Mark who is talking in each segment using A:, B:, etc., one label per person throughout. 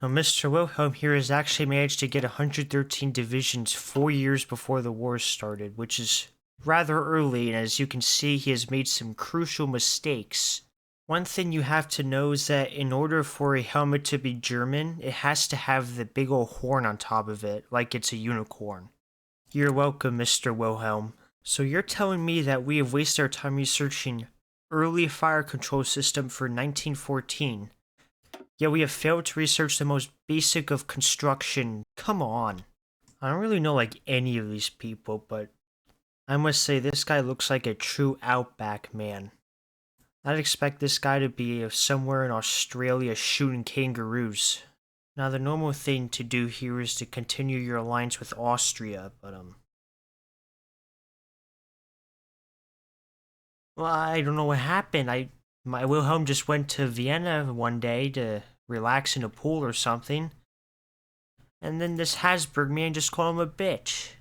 A: Now, Mr. Wilhelm here has actually managed to get 113 divisions 4 years before the war started, which is rather early, and as you can see, he has made some crucial mistakes. One thing you have to know is that in order for a helmet to be German, it has to have the big ol' horn on top of it, like it's a unicorn. You're welcome, Mr. Wilhelm. So you're telling me that we have wasted our time researching early fire control system for 1914, yet we have failed to research the most basic of construction. Come on. I don't really know like any of these people, but I must say this guy looks like a true outback man. I'd expect this guy to be somewhere in Australia shooting kangaroos. Now the normal thing to do here is to continue your alliance with Austria, but well, I don't know what happened. My Wilhelm just went to Vienna one day to relax in a pool or something. And then this Habsburg man just called him a bitch.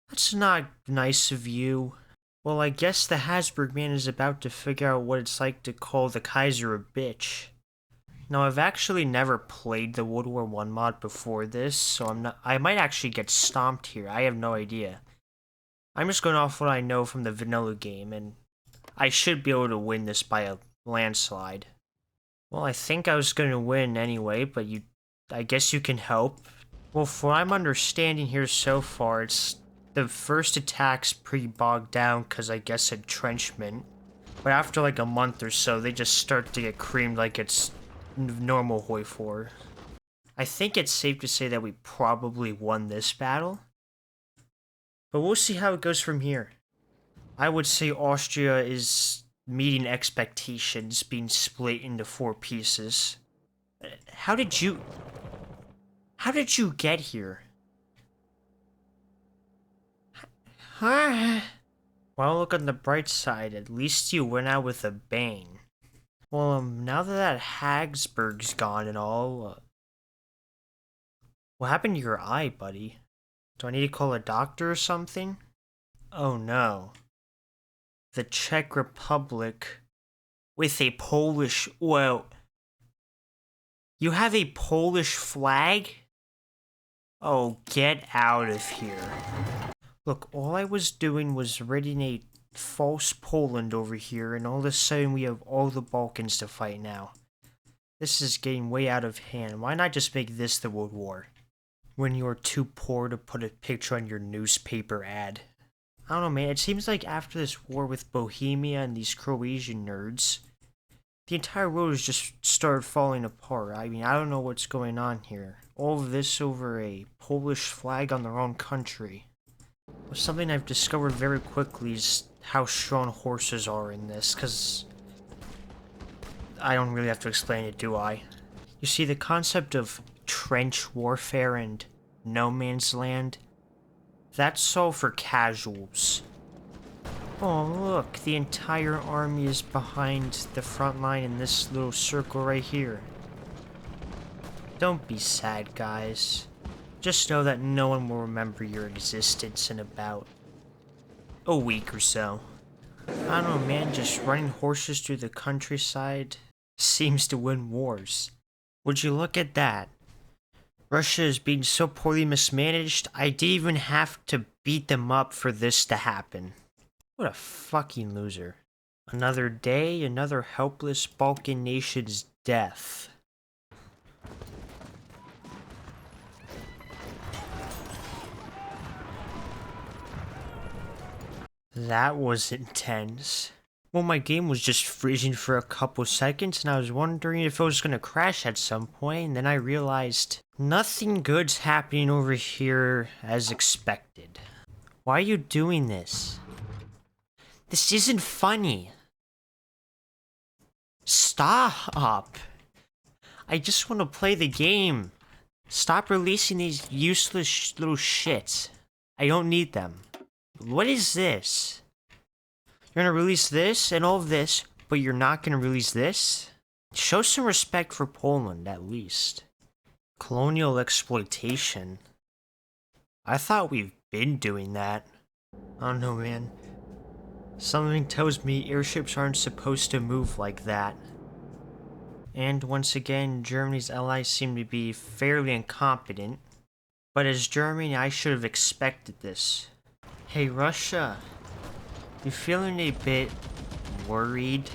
A: That's not nice of you. Well, I guess the Habsburg man is about to figure out what it's like to call the Kaiser a bitch. Now, I've actually never played the World War I mod before this, so I might actually get stomped here. I have no idea. I'm just going off what I know from the vanilla game, and I should be able to win this by a landslide. Well, I think I was going to win anyway, but I guess you can help. Well, from what I'm understanding here so far, it's the first attack's pretty bogged down because I guess entrenchment. But after like a month or so, they just start to get creamed like it's normal HOI4. I think it's safe to say that we probably won this battle. But we'll see how it goes from here. I would say Austria is meeting expectations, being split into 4 pieces. How did you get here? Huh? Well, look on the bright side, at least you went out with a bang. Well, now that Habsburg's gone and all, what happened to your eye, buddy? Do I need to call a doctor or something? Oh no. The Czech Republic with a Polish, well, you have a Polish flag? Oh, get out of here. Look, all I was doing was ridding a false Poland over here, and all of a sudden we have all the Balkans to fight now. This is getting way out of hand. Why not just make this the World War? When you're too poor to put a picture on your newspaper ad. I don't know, man. It seems like after this war with Bohemia and these Croatian nerds, the entire world has just started falling apart. I mean, I don't know what's going on here. All of this over a Polish flag on their own country. Something I've discovered very quickly is how strong horses are in this, because I don't really have to explain it, do I? You see, the concept of trench warfare and no man's land, that's all for casuals. Oh, look, the entire army is behind the front line in this little circle right here. Don't be sad, guys. Just know that no one will remember your existence in about a week or so. I don't know, man, just running horses through the countryside seems to win wars. Would you look at that? Russia is being so poorly mismanaged, I didn't even have to beat them up for this to happen. What a fucking loser. Another day, another helpless Balkan nation's death. That was intense. Well, my game was just freezing for a couple seconds, and I was wondering if it was going to crash at some point, and then I realized nothing good's happening over here as expected. Why are you doing this? This isn't funny. Stop. I just want to play the game. Stop releasing these useless little shits. I don't need them. What is this? You're gonna release this and all of this, but you're not gonna release this? Show some respect for Poland, at least. Colonial exploitation. I thought we've been doing that. I don't know, man. Something tells me airships aren't supposed to move like that. And once again, Germany's allies seem to be fairly incompetent. But as Germany, I should have expected this. Hey Russia, you feeling a bit worried?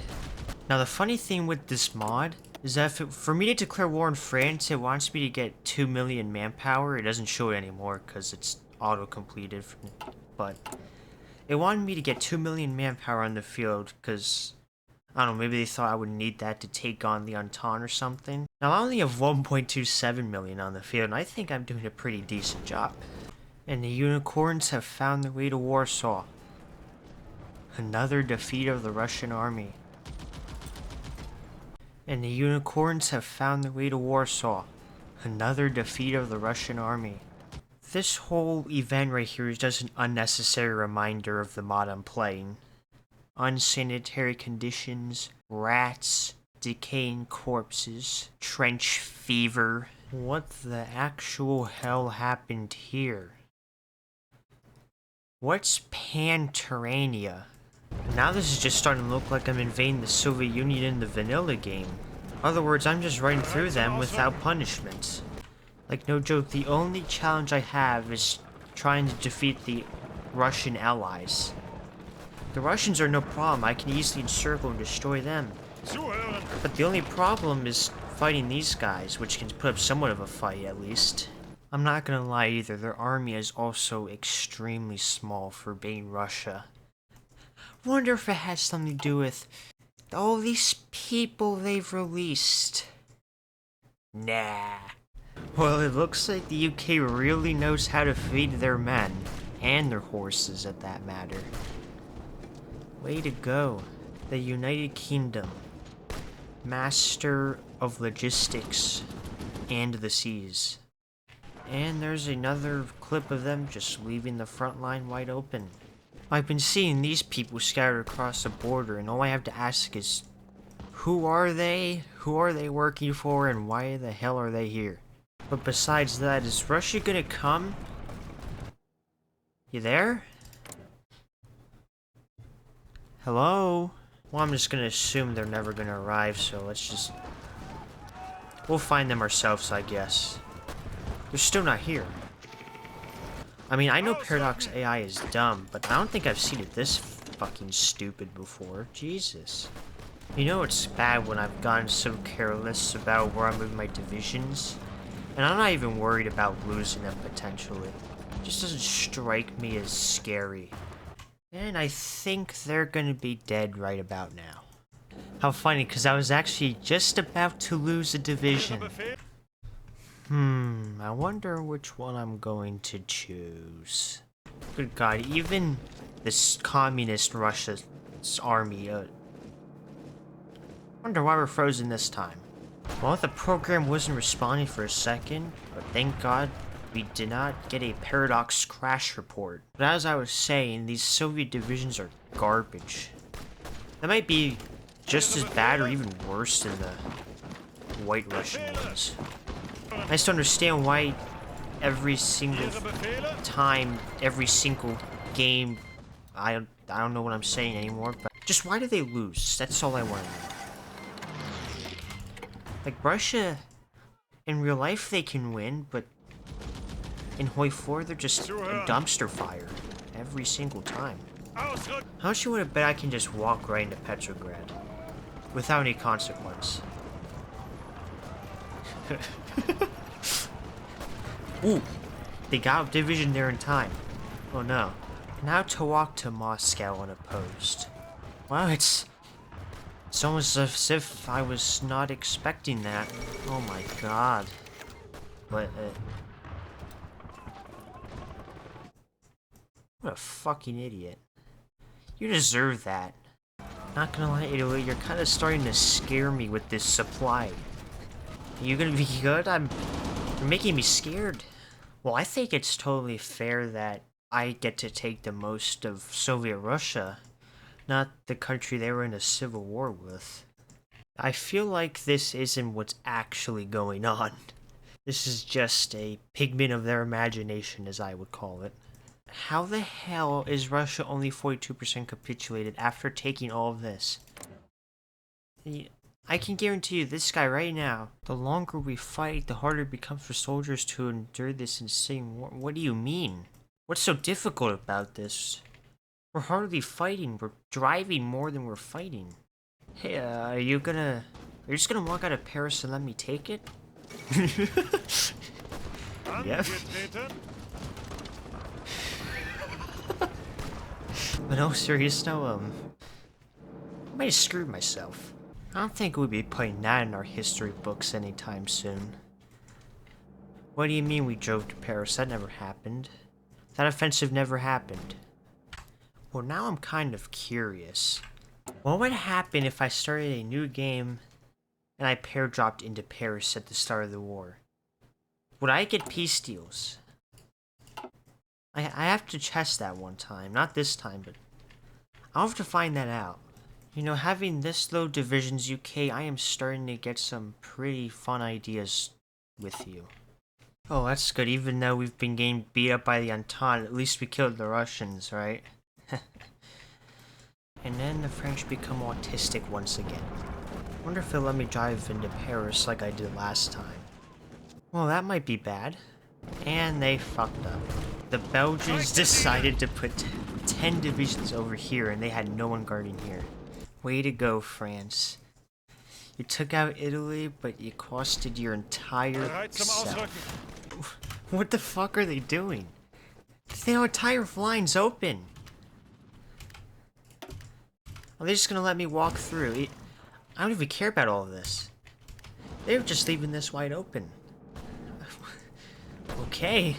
A: Now the funny thing with this mod is that for me to declare war on France, it wants me to get 2 million manpower. It doesn't show it anymore because it's auto-completed, but it wanted me to get 2 million manpower on the field because, I don't know, maybe they thought I would need that to take on the Entente or something. Now I only have 1.27 million on the field, and I think I'm doing a pretty decent job. And the unicorns have found their way to Warsaw. Another defeat of the Russian army. And the unicorns have found their way to Warsaw. Another defeat of the Russian army. This whole event right here is just an unnecessary reminder of the mod I'm playing. Unsanitary conditions, rats, decaying corpses, trench fever. What the actual hell happened here? What's Panterania? Now this is just starting to look like I'm invading the Soviet Union in the vanilla game. In other words, I'm just running through them without punishment. Like, no joke, the only challenge I have is trying to defeat the Russian allies. The Russians are no problem, I can easily encircle and destroy them. But the only problem is fighting these guys, which can put up somewhat of a fight at least. I'm not gonna lie either, their army is also extremely small for being Russia. Wonder if it has something to do with all these people they've released. Nah. Well, it looks like the UK really knows how to feed their men, and their horses at that matter. Way to go. The United Kingdom. Master of logistics and the seas. And there's another clip of them just leaving the front line wide open. I've been seeing these people scattered across the border, and all I have to ask is, who are they? Who are they working for, and why the hell are they here? But besides that, is Russia gonna come? You there? Hello? Well, I'm just gonna assume they're never gonna arrive, so we'll find them ourselves, I guess. They're still not here. I mean, I know Paradox AI is dumb, but I don't think I've seen it this fucking stupid before. Jesus. You know it's bad when I've gotten so careless about where I'm moving my divisions? And I'm not even worried about losing them potentially. It just doesn't strike me as scary. And I think they're gonna be dead right about now. How funny, because I was actually just about to lose a division. I wonder which one I'm going to choose. Good God, even this communist Russia's army, wonder why we're frozen this time. Well, the program wasn't responding for a second, but thank God we did not get a Paradox crash report. But as I was saying, these Soviet divisions are garbage. They might be just as bad or even worse than the White Russian ones. I just don't understand why every single time, every single game, I don't know what I'm saying anymore, but just why do they lose? That's all I want to know. Like, Russia, in real life they can win, but in HOI4 they're just a dumpster fire every single time. How much you want to bet I can just walk right into Petrograd without any consequence? Ooh, they got a division there in time. Oh no. Now to walk to Moscow unopposed. Wow, it's almost as if I was not expecting that. Oh my God. What a fucking idiot. You deserve that. Not gonna lie, Italy, you're kind of starting to scare me with this supply. Are you gonna be good? You're making me scared. Well, I think it's totally fair that I get to take the most of Soviet Russia, not the country they were in a civil war with. I feel like this isn't what's actually going on. This is just a pigment of their imagination, as I would call it. How the hell is Russia only 42% capitulated after taking all of this? I can guarantee you this guy right now, the longer we fight, the harder it becomes for soldiers to endure this insane war. What do you mean? What's so difficult about this? We're hardly fighting. We're driving more than we're fighting. Hey, are you just gonna walk out of Paris and let me take it? Yep. But no, serious, no, I might have screwed myself. I don't think we'll be putting that in our history books anytime soon. What do you mean we drove to Paris? That never happened. That offensive never happened. Well, now I'm kind of curious. What would happen if I started a new game and I pair dropped into Paris at the start of the war? Would I get peace deals? I have to test that one time. Not this time, but I'll have to find that out. You know, having this low divisions UK, I am starting to get some pretty fun ideas with you. Oh, that's good. Even though we've been getting beat up by the Entente, at least we killed the Russians, right? And then the French become autistic once again. Wonder if they'll let me drive into Paris like I did last time. Well, that might be bad. And they fucked up. The Belgians decided to put 10 divisions over here and they had no one guarding here. Way to go, France. You took out Italy, but you costed your entire self. What the fuck are they doing? Their entire line's open. Are they just gonna let me walk through? I don't even care about all of this. They're just leaving this wide open. Okay.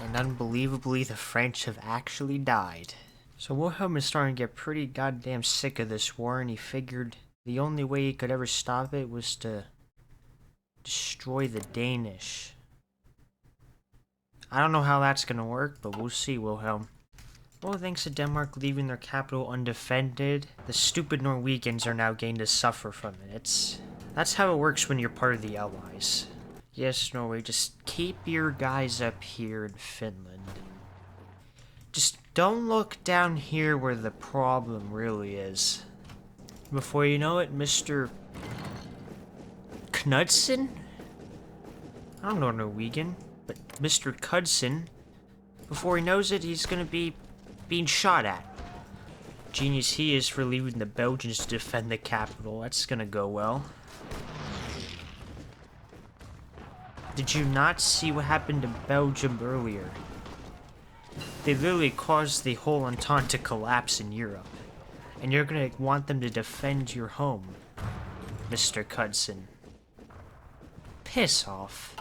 A: And unbelievably, the French have actually died. So Wilhelm is starting to get pretty goddamn sick of this war, and he figured the only way he could ever stop it was to destroy the Danish. I don't know how that's gonna work, but we'll see, Wilhelm. Well, thanks to Denmark leaving their capital undefended, the stupid Norwegians are now going to suffer from it. That's how it works when you're part of the Allies. Yes, Norway, just keep your guys up here in Finland. Just don't look down here where the problem really is. Before you know it, Mr. Knudsen? I don't know Norwegian, but Mr. Knudsen, before he knows it, he's gonna be being shot at. Genius he is for leaving the Belgians to defend the capital. That's gonna go well. Did you not see what happened to Belgium earlier? They literally caused the whole Entente to collapse in Europe. And you're gonna want them to defend your home, Mr. Knudsen. Piss off.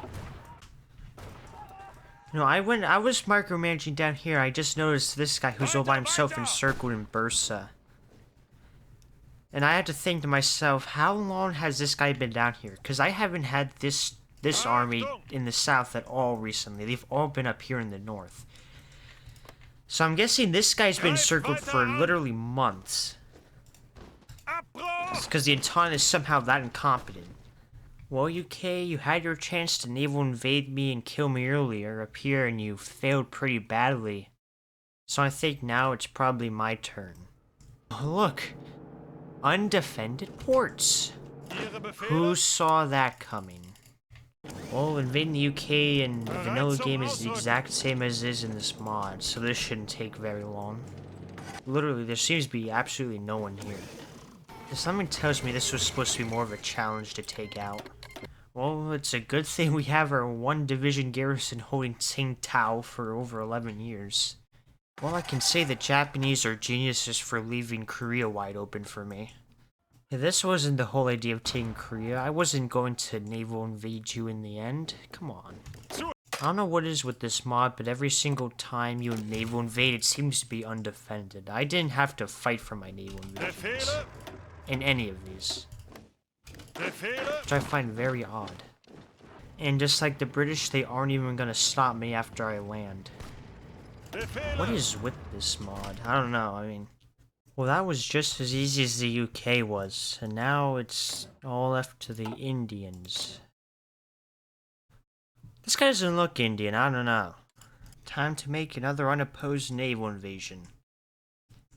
A: No, I was micromanaging down here. I just noticed this guy who's all by himself encircled in Bursa. And I had to think to myself, how long has this guy been down here? Because I haven't had this army in the south at all recently. They've all been up here in the north. So I'm guessing this guy's been encircled for literally months. It's because the Entente is somehow that incompetent. Well, UK, you had your chance to naval invade me and kill me earlier up here, and you failed pretty badly. So I think now it's probably my turn. Oh, look! Undefended ports! Who saw that coming? Well, invading the UK in the vanilla game is the exact same as it is in this mod, so this shouldn't take very long. Literally, there seems to be absolutely no one here. Something tells me this was supposed to be more of a challenge to take out. Well, it's a good thing we have our 1 division garrison holding Tsingtao for over 11 years. Well, I can say the Japanese are geniuses for leaving Korea wide open for me. This wasn't the whole idea of taking Korea. I wasn't going to naval invade you in the end. Come on. I don't know what it is with this mod, but every single time you naval invade, it seems to be undefended. I didn't have to fight for my naval invasions in any of these, which I find very odd. And just like the British, they aren't even gonna stop me after I land. What is with this mod? I don't know, I mean... Well, that was just as easy as the UK was, and now it's all left to the Indians. This guy doesn't look Indian, I don't know. Time to make another unopposed naval invasion.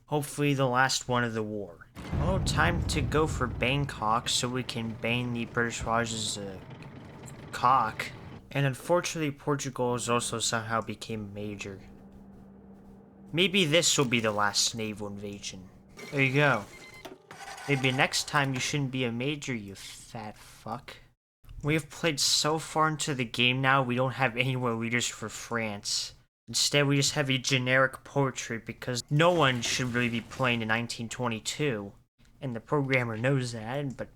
A: Hopefully the last one of the war. Oh, Well, time to go for Bangkok so we can bang the British Raj's cock. And unfortunately, Portugal has also somehow became major. Maybe this will be the last naval invasion. There you go. Maybe next time you shouldn't be a major, you fat fuck. We have played so far into the game now, we don't have any more leaders for France. Instead, we just have a generic portrait because no one should really be playing in 1922. And the programmer knows that, but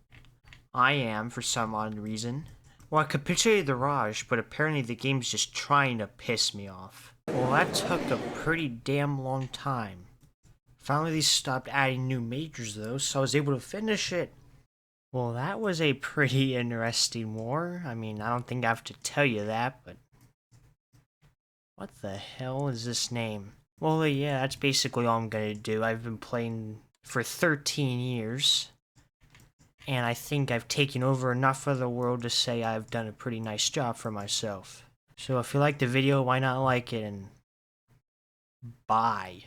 A: I am for some odd reason. Well, I capitulated the Raj, but apparently the game's just trying to piss me off. Well, that took a pretty damn long time. Finally, they stopped adding new majors though, so I was able to finish it. Well, that was a pretty interesting war. I mean, I don't think I have to tell you that, but... What the hell is this name? Well, yeah, that's basically all I'm gonna do. I've been playing for 13 years. And I think I've taken over enough of the world to say I've done a pretty nice job for myself. So if you like the video, why not like it, and bye.